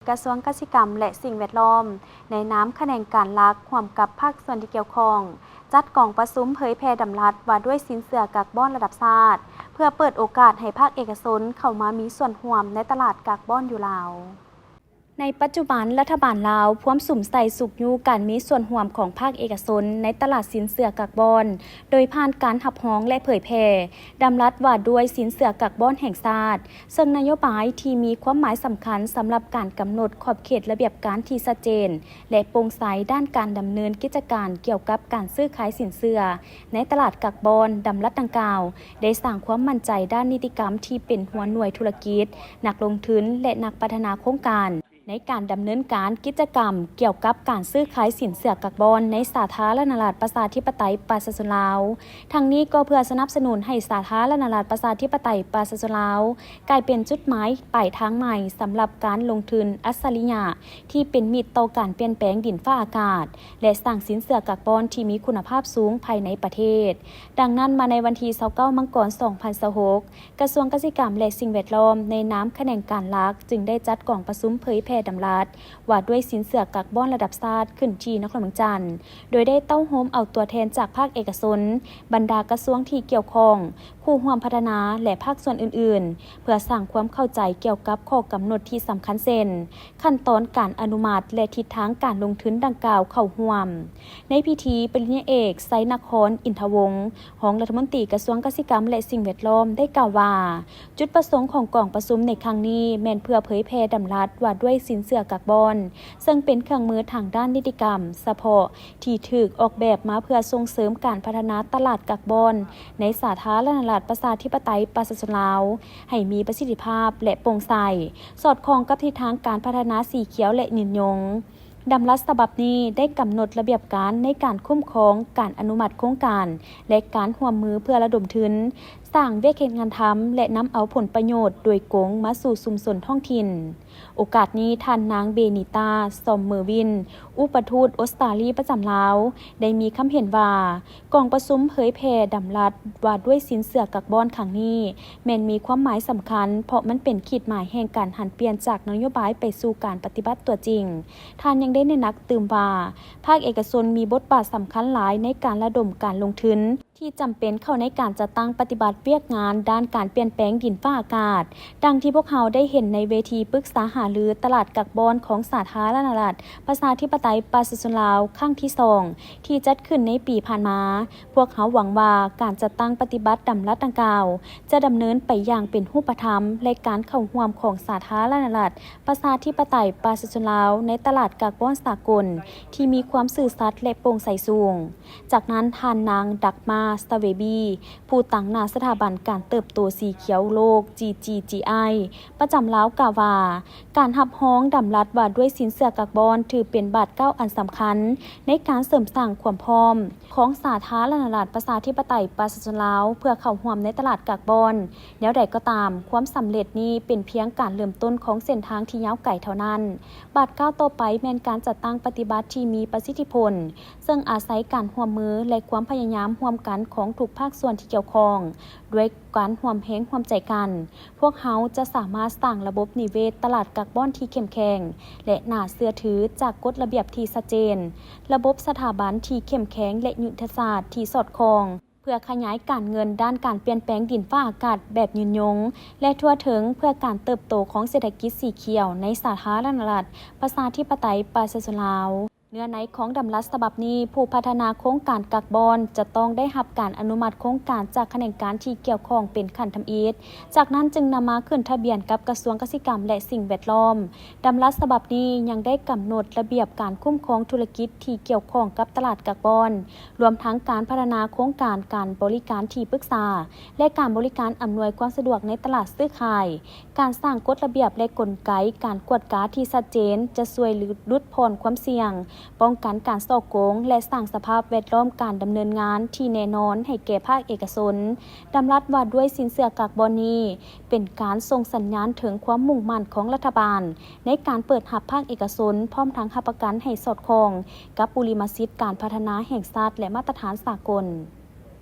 กระทรวงเกษตรกรรมและสิ่งแวดล้อมในน้ำแขนงการลักร่วมกับภาคส่วนที่เกี่ยวข้องจัดกองประชุมเผยแพร่ดำรัสว่าด้วยสินเชื่อกับบอนระดับชาติเพื่อเปิดโอกาสให้ภาคเอกชนเข้ามามีส่วนร่วมในตลาดกับบอนอยู่ลาวในปัจจุบันรัฐบาลลาวพร้อมสุ่มใส่สุกยูการมีส่วนร่วมของภาคเอกชนในตลาดสินเชื่อกับบอนโดยผ่านการหับฮ้องและเผยแพร่ดำรัสว่าด้วยสินเชื่อกับบอนแห่งชาติซึ่งนโยบายที่มีความหมายสำคัญสำหรับการกำหนดขอบเขตระเบียบการที่ชัดเจนและโปร่งใสด้านการดำเนินกิจการเกี่ยวกับการซื้อขายสินเชื่อในตลาดกับบอนดำรัสดังกล่าวได้สร้างความมั่นใจด้านนิติกรรมที่เป็นหัวหน่วยธุรกิจนักลงทุนและนักพัฒนาโครงการในการดำเนินการกิจกรรมเกี่ยวกับการซื้อขายสินเชื่อกับบอนในสาธารณรัฐประชาธิปไตยประชาชนลาวทั้งนี้ก็เพื่อสนับสนุนให้สาธารณรัฐประชาธิปไตยประชาชนลาวกลายเป็นจุดหมายปลายทางใหม่สำหรับการลงทุนอัจฉริยะที่เป็นมิตรต่อการเปลี่ยนแปลงดินฟ้าอากาศและสร้างสินเชื่อกับบอนที่มีคุณภาพสูงภายในประเทศดังนั้นมาในวันที่29มังกร2026กระทรวงเกษตรกรรมและสิ่งแวดล้อมในนามแขนงการลักจึงได้จัดกองประชุมเผยแพร่ดำรัสว่าด้วยสินเชื่อกับบอนระดับชาติขึ้นที่นครหลวงจันทร์โดยได้เต้าโฮมเอาตัวแทนจากภาคเอกชนบรรดากระทรวงที่เกี่ยวข้องผู้ร่วมพัฒนาและภาคส่วนอื่นๆเพื่อสร้างความเข้าใจเกี่ยวกับข้อกำหนดที่สำคัญเช่นขั้นตอนการอนุมัติและทิศทางการลงทุนดังกล่าวเข้าร่วมในพิธีปริญญาเอกไซนครอินทวงศ์รองรัฐมนตรีกระทรวงเกษตรกรรมและสิ่งแวดล้อมได้กล่าวว่าจุดประสงค์ของกองประชุมในครั้งนี้แม่นเพื่อเผยแพร่ดำรัสว่าด้วยสินเชื่อกับบอนซึ่งเป็นเครื่องมือทางด้านนิติกรรมเฉพาะที่ถูกออกแบบมาเพื่อส่งเสริมการพัฒนาตลาดกับบอนในสาธารณรัฐประชาธิปไตยประชาชนลาวให้มีประสิทธิภาพและโปร่งใสสอดคล้องกับทิศทางการพัฒนาสีเขียวและยืนยงดำรัสฉบับนี้ได้กำหนดระเบียบการในการคุ้มครองการอนุมัติโครงการและการร่วมมือเพื่อระดมทุนสร้างเวชงานทำและนำเอาผลประโยชน์โดยโกงมาสู่ชุมชนท้องถิ่นโอกาสนี้ท่านนางเบนิตาซอมเมอร์วินอุปทูตออสเตรเลียประจำลาวได้มีคำเห็นว่ากองประชุมเผยแพร่ดำรัสว่าด้วยสินเชื่อกับบอนครั้งนี้แม้นมีความหมายสำคัญเพราะมันเป็นขีดหมายแห่งการหันเปลี่ยนจากนโยบายไปสู่การปฏิบัติตัวจริงท่านยังได้เน้นหนักเติมว่าภาคเอกชนมีบทบาทสำคัญหลายในการระดมการลงทุนที่จำเป็นเข้าในการจัดตั้งปฏิบัติเวียกงานด้านการเปลี่ยนแปลงดินฟ้าอากาศดังที่พวกเขาได้เห็นในเวทีปรึกษาหารือตลาดกับบอนของสาธารณรัฐประชาธิปไตยประชาชนลาวครั้งที่2ที่จัดขึ้นในปีผ่านมาพวกเขาหวังว่าการจัดตั้งปฏิบัติดำรัสดังกล่าวจะดำเนินไปอย่างเป็นรูปธรรมและการเข้าร่วมของสาธารณรัฐประชาธิปไตยประชาชนลาวในตลาดกับบอนสากลที่มีความซื่อสัตย์และโปร่งใสสูงจากนั้นท่านนางดักมาสเตเวบีผู้ตั้งหน้าสถาบันการเติบโตสีเขียวโลก GGGI ประจำลาวกล่าวว่าการหับฮ้องดำรัสว่าด้วยสินเชื่อกับบอนถือเป็นบาทเก้าอันสำคัญในการเสริมสร้างความพร้อมของสาธารณรัฐประชาธิปไตยประชาชนลาวเพื่อเข้าร่วมในตลาดกับบอนแนวใดก็ตามความสำเร็จนี้เป็นเพียงการเริ่มต้นของเส้นทางที่ยาวไกลเท่านั้นบาทเก้าต่อไปแม้นการจัดตั้งปฏิบัติที่มีประสิทธิผลซึ่งอาศัยการร่วมมือและความพยายามร่วมกันของทุกภาคส่วนที่เกี่ยวข้องด้วยการร่วมแรงร่วมใจกันพวกเขาจะสามารถสร้างระบบนิเวศตลาดกับบอนที่เข้มแข็งและน่าเชื่อถือจากกฎระเบียบที่ชัดเจนระบบสถาบันที่เข้มแข็งและยุทธศาสตร์ที่สอดคล้องเพื่อขยายการเงินด้านการเปลี่ยนแปลงดินฟ้าอากาศแบบยืนยงและทั่วถึงเพื่อการเติบโตของเศรษฐกิจสีเขียวในสาธารณรัฐประชาธิปไตยประชาชนลาวเนื้อในของดำรัสฉบับนี้ผู้พัฒนาโครงการกักบอนจะต้องได้รับการอนุมัติโครงการจากแขนงการที่เกี่ยวข้องเป็นขั้นทำอิฐจากนั้นจึงนำมาขึ้นทะเบียนกับกระทรวงเกษตรกรรมและสิ่งแวดล้อมดำรัสฉบับนี้ยังได้กำหนดระเบียบการคุ้มครองธุรกิจที่เกี่ยวข้องกับตลาดกักบอนรวมทั้งการพัฒนาโครงการการบริการที่ปรึกษาและการบริการอำนวยความสะดวกในตลาดซื้อขายการสร้างกฎระเบียบและกลไกการกวดขันที่ชัดเจนจะช่วยลดผ่อนความเสี่ยงป้องกันการส่อโกงและสร้างสภาพแวดล้อมการดำเนินงานที่แน่นอนให้แก่ภาคเอกชนดำรัสว่าด้วยสินเชื่อกักบอนนี้เป็นการส่งสัญญาณถึงความมุ่งมั่นของรัฐบาลในการเปิดรับภาคเอกชนพร้อมทั้งรับประกันให้สอดคล้องกับปุริมสิทธิการพัฒนาแห่งชาติและมาตรฐานสากล